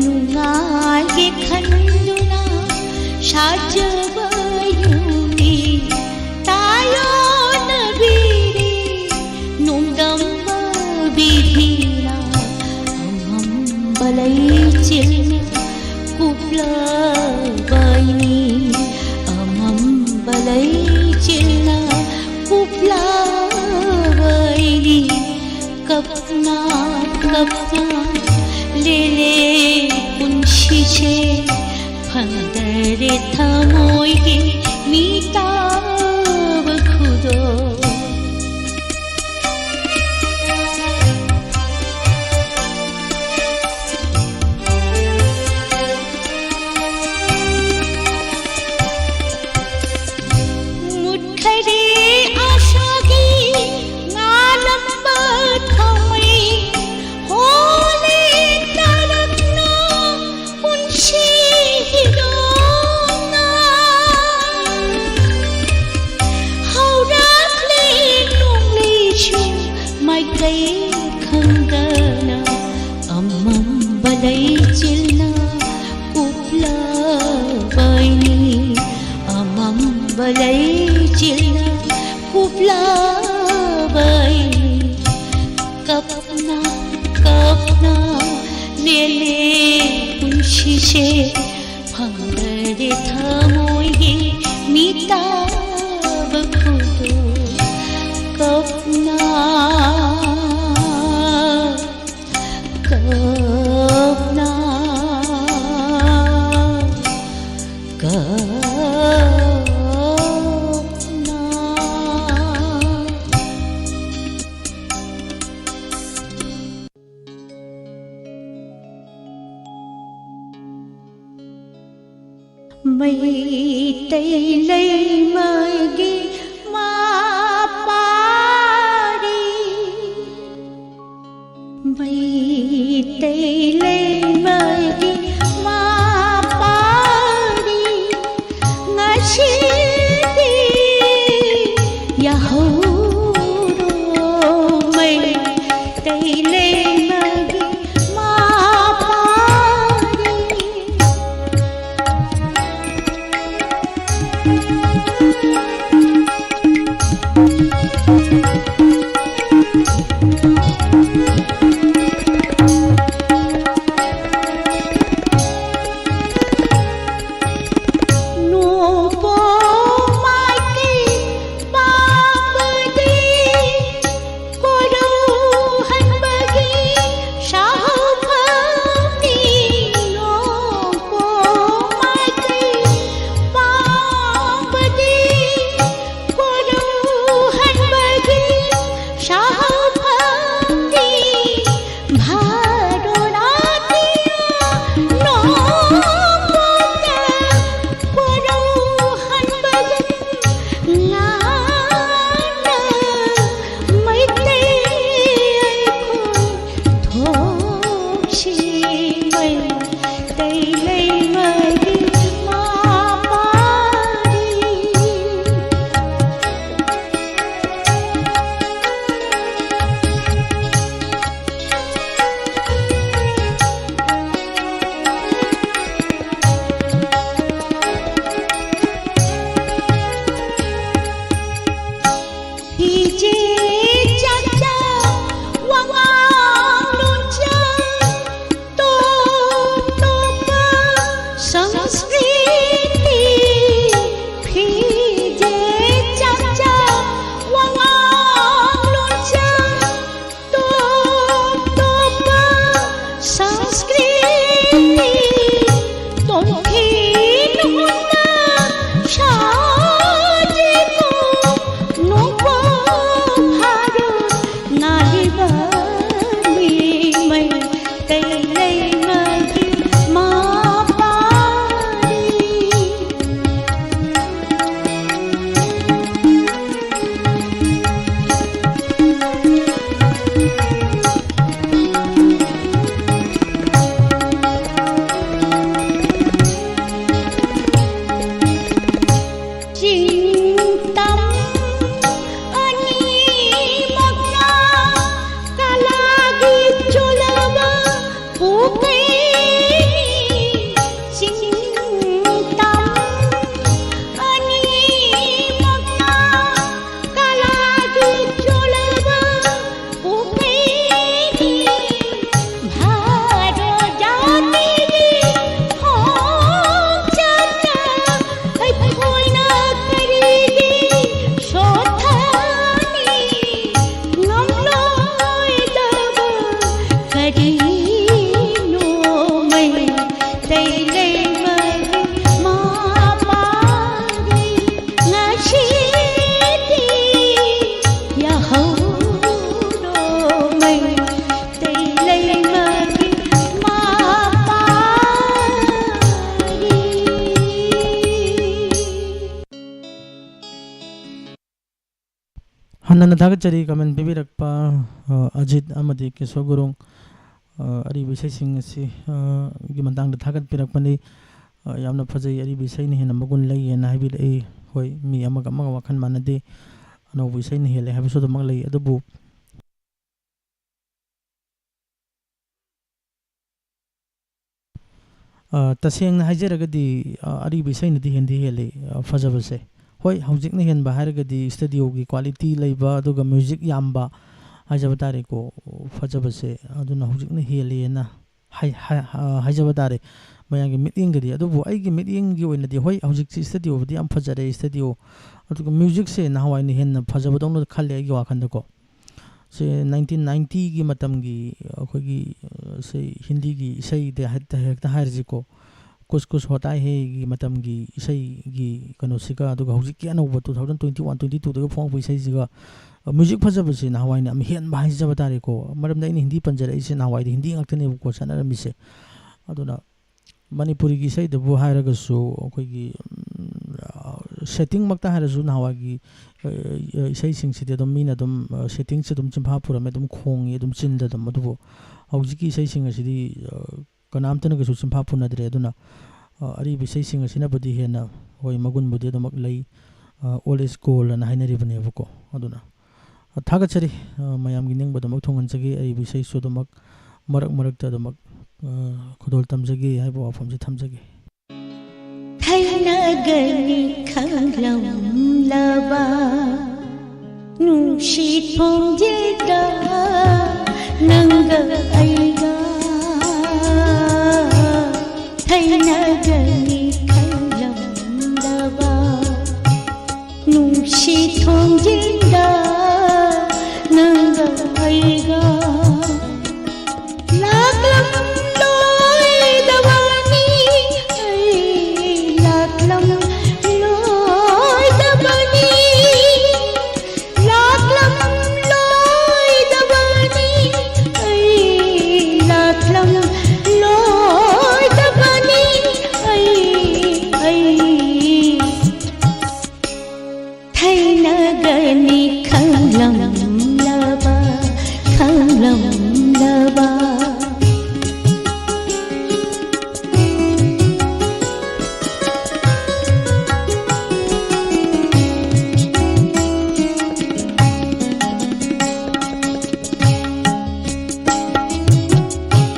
nungaige khanduna shajavayumni tayo nabiri nundam bidhina amam balai chilne kupla baini amam balai chilna kupla kapna lele punshishe bhandare thamoigi mitab khudo mudkhare ashagi ngalamba thamai hole tarakna punshi hidona haurakle nungleishu maikai khandana amam balai chilna kupla baini amam balai chilna kupla baini kapna lele punshishe bhandare thamoigi mitab khudo kapna Mây lấy mây ghi ma paari Mây lấy mây ghi ma paari हन्ना थागचरी comment पिबिरक्पा Ajit अमदी Keshav Gurung अरिबि इसैसिंग असि गी मंतांग थागत पिरक्पनि यामना फजै अरिबि इसैनि हेना मगुन लै हेना हाबिरei होय मी अमग अमग वाखन मानदे अनौबि इसैनि हेले हाबिसो दमग लै अदुबु तसेंगना हाइजरगदी अरिबि इसैनदि हेंदि हेले फजबसे होय हौजिकना हेनबा हारगदी studio की quality लैबा अदुगा music यामबा हाइजबा तारे को फजबसे अदुना हौजिकना हेलेना हाइजबा तारे मयांगी मिटिंगदी अदुबु आइगी मिटिंगगी ओइनदी होय हौजिक स्टूडियो बदी याम फजरे स्टूडियो अदुगा म्यूजिक से नाहवाइनि हेन फजबदौन खल्ले आइगी वाखंदको से 1990 की मतमगी अखोगी से हिंदी की इसै दे हेक्ता हाइरजिको कुछ कुछ होता है कि मतम की इसे की कनोसिका अदुगा हौजिक की अनौब 2021 22 दगा फोंग इसेजिगा म्यूजिक फजबसे नाहवाइने अम हेन बाहाइ जब तारे को मरमदा इन हिंदी पंजरे इसे नाहवाइ हिंदी ngakthane को सनरमिसे अदुना मणिपुरी की इसे दबु हाइरगसु अखोगी सेटिंग मक्ता हाइरसु नाहवागी इसे सिंगसिदे दम मीना दम सेटिंग से दम चिंफा पुरमे दम खोंगी दम चिंदा दम अदुबो हौजिक की इसे सिंगसिदि कनामतन गसु चिंफा पुनदरे अदुना अरिबि इसैसिंग असिनबदि हेना होय मगुन बुदे दमक लै ओल्ड इज गोल्ड ना हाइनरिबनेबको अदुना थागचरी मयामगी निंगबदमक थोंगनजगे अरिबि इसैसु दमक मरक मरक दमक खुदोल तमजगे हाइबो वाफमजे थमजगे ꯊꯩꯅꯒꯅꯤ ꯈꯪꯂꯝꯂꯕ ꯅꯨꯡꯁꯤꯠ ꯈꯣꯡꯖꯦꯜꯗ ꯅꯪꯒ ꯑꯩꯒ ꯊꯩꯅꯒꯅꯤ ꯈꯪꯂꯝꯂꯕ ꯅꯨꯡꯁꯤꯠ ꯈꯣꯡꯖꯦꯜꯗ ꯅꯪꯒ ꯑꯩꯒ ꯊꯩꯅꯒꯅꯤ ꯈꯪꯂꯝꯂꯕ ꯈꯪꯂꯝꯂꯕ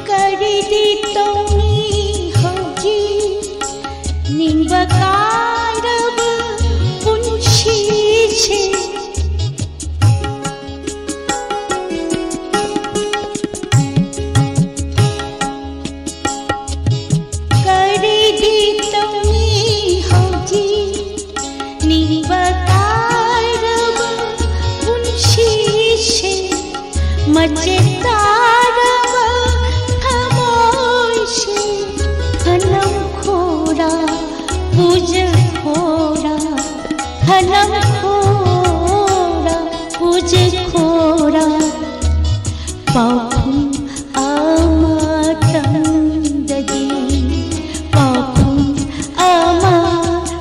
ꯀꯔꯤꯗꯤ ꯇꯧꯅꯤ ꯍꯧꯖꯤꯛ ꯅꯤꯡꯕ ꯀꯥꯏꯔꯕ ꯄꯨꯟꯁꯤꯁꯦ ꯀꯔꯤꯗꯤ ꯇꯧꯅꯤ ꯍꯧꯖꯤꯛ ꯅꯤꯡꯕ ꯀꯥꯏꯔꯕ ꯄꯨꯟꯁꯤꯁꯦ ꯃꯆꯦꯠ ꯇꯥꯔꯕ ꯊꯃꯣꯏꯁꯦ ꯍꯅꯝ ꯈꯣꯔꯥ ꯄꯨꯖ ꯈꯣꯔꯥ हनम खोरा पूज खोरा पाखुम आमातंदगी पाखुम आमातंदगी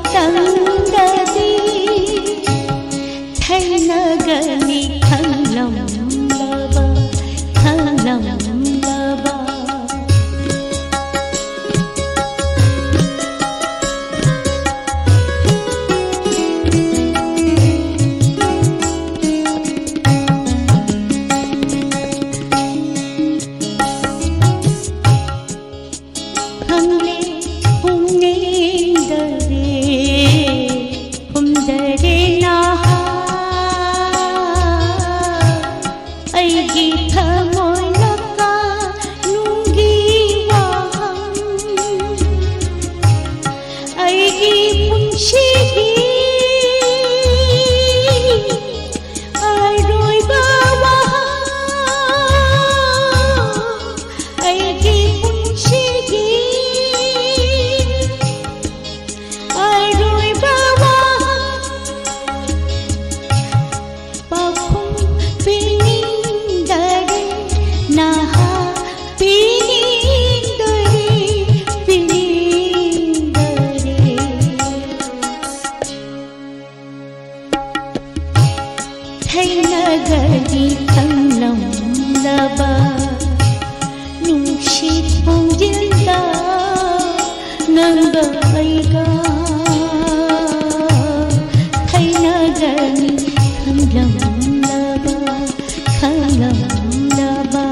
थैनगनी खंगलंबा खंगलंबा थैनगनी खंगलंबा नुंशित खोंजेल्दा नंगा अइगा थैनगनी खंगलंबा खंगलंबा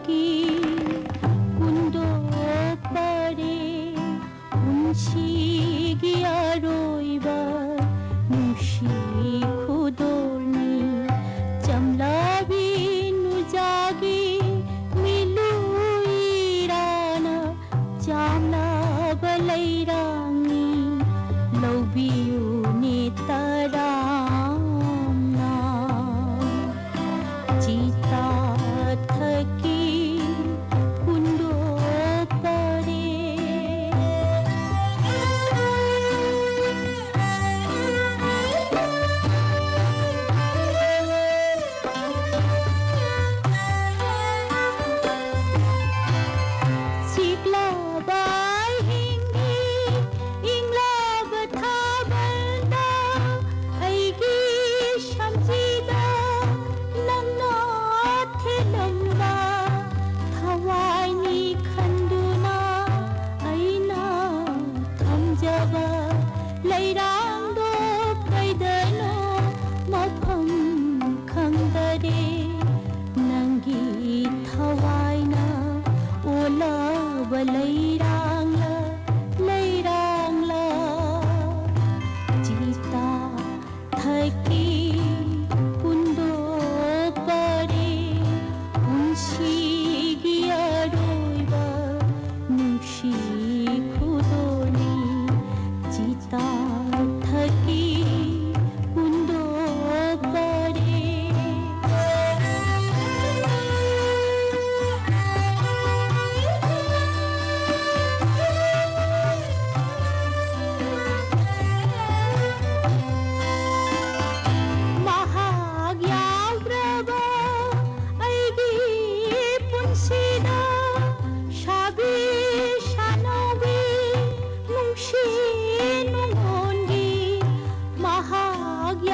की कुंदो परे उनशीगी अरोइबा नुशी खुदोनी चमलाबी नुजागी मिलुइराना चामला बलैरांगी लौबियु नेतरामना चिता थकी कुंदो परे सिकला बाय हिंगी इंगला बथा बंदा ऐगी शमजीदा नंगना थे लंबा हवाई खंडुना ऐना थमजबा लैरांदो कैदनो मफम खंदरे नंगी थवाइना ओला बलैरांगला लैरांगला जीता थकी कुंदो परे उनशीगी अरोइबा नुशी खुदोनी जीता थकी कुंदो परे महाग्याव्रबा ऐगी पुंसीदा शाबी शानोबी नुंशी नुंगोंगी महाग्याव्रबा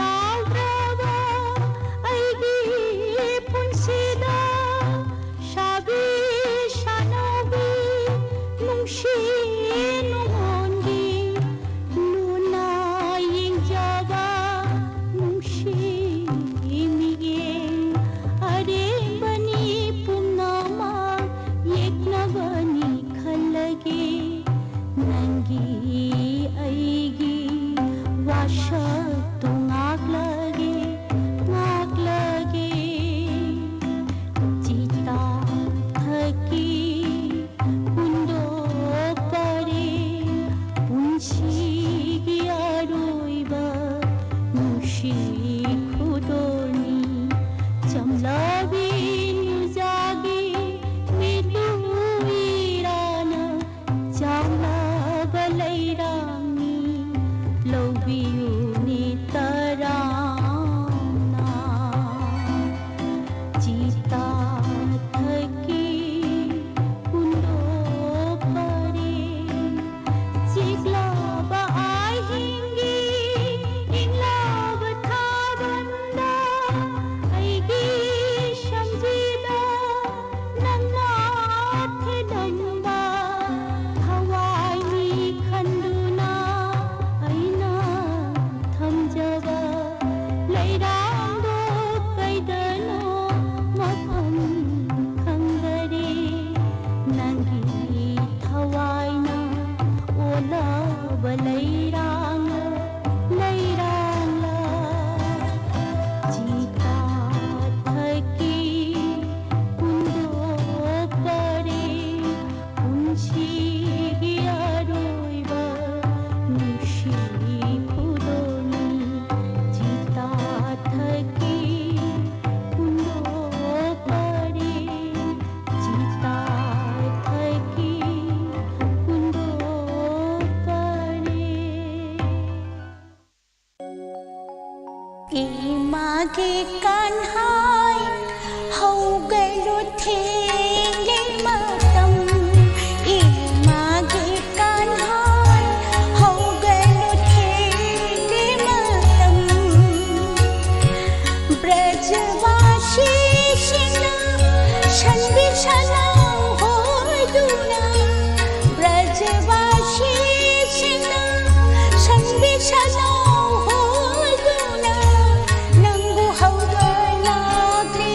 ऐगी पुंसीदा शाबी शानोबी नुंशी नुंगोंगी लुना यिंजाबा नुंशी मिगें अरेंबनी पुंगनामा येक्नबनी खलगे नंगी ऐगी वाशा तुंगाक्लगे जीता थकी कुंदो परे उनशीगी अरोइबा नुशी खुदोनी चमलाबी नुजागी मिलुइराना चामला बलैरांगी लौबियु नेतरामना जीता थकी कुंदो परे सिगला बाय हिंगी इंगला बथा बंदा ऐगी शमजीदा नंगना थे लंबा हवाई खंडुना ऐना थमजबा लैरांदो कैदनो मफम खंदरे नंगी थवाइना ओला बलैरांगला लैरांगला जीता थकी कुंदो परे उनशीगी अरोइबा नुशी खुदोनी जीता थकी कुंदो परे जीता थकी कुंदो परे मागे कान्हाय हौगैलो थेंगे मतम मागे कान्हाय हौगैलो थेंगे मतम ब्रजवासी शिना शन्बि शना होदुना ब्रजवासी शिना शन्बि शना होदुना नंगु हौगलाग्रे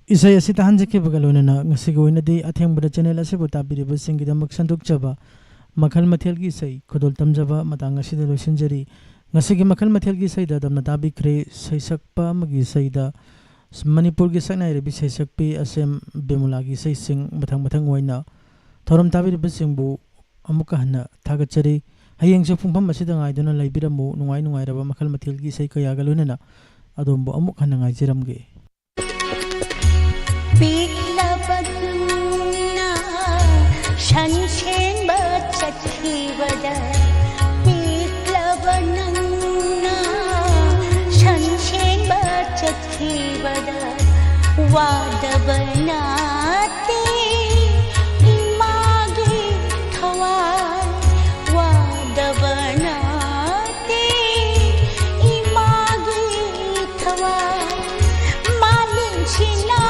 isay asi tahanjaki bagalona ngasi go inadi atheng bada channel asibu tabiriba singidamak sandukchaba makhal mathel gi sai khodol tamjaba matang asida loisinjari ngasi gi makhal mathel gi sai da damna tabi khre sai sakpa magi sai da Manipur gi saknai rebi sai sakpi asem bemula gi sai sing mathang mathang waina thoram tabiriba singbu amuka hana thagachari hayeng se phungpham asida ngai dona laibiramu nungai nungai raba makhal mathel gi sai kaya galona adombo amuk hana ngai jiramge Piklabadna shanshen bachakhi wada Piklabadna shanshen bachakhi wada Wadabanate imagi thawai Wadabanate imagi thawai Malin china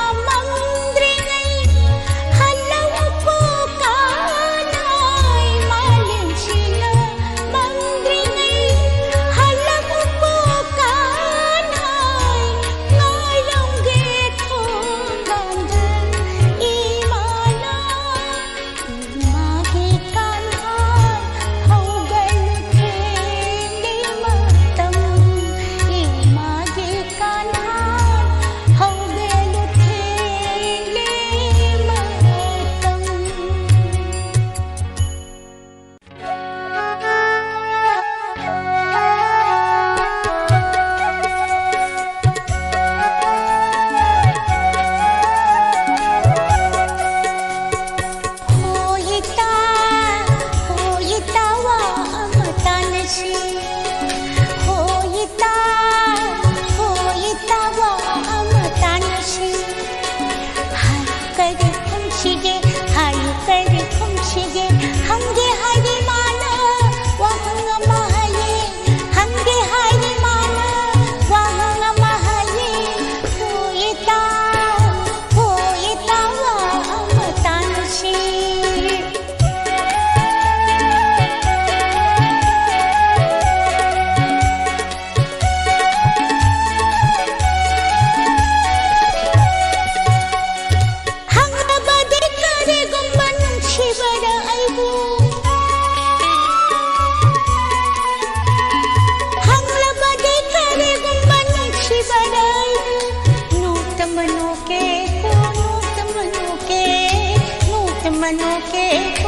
mano ke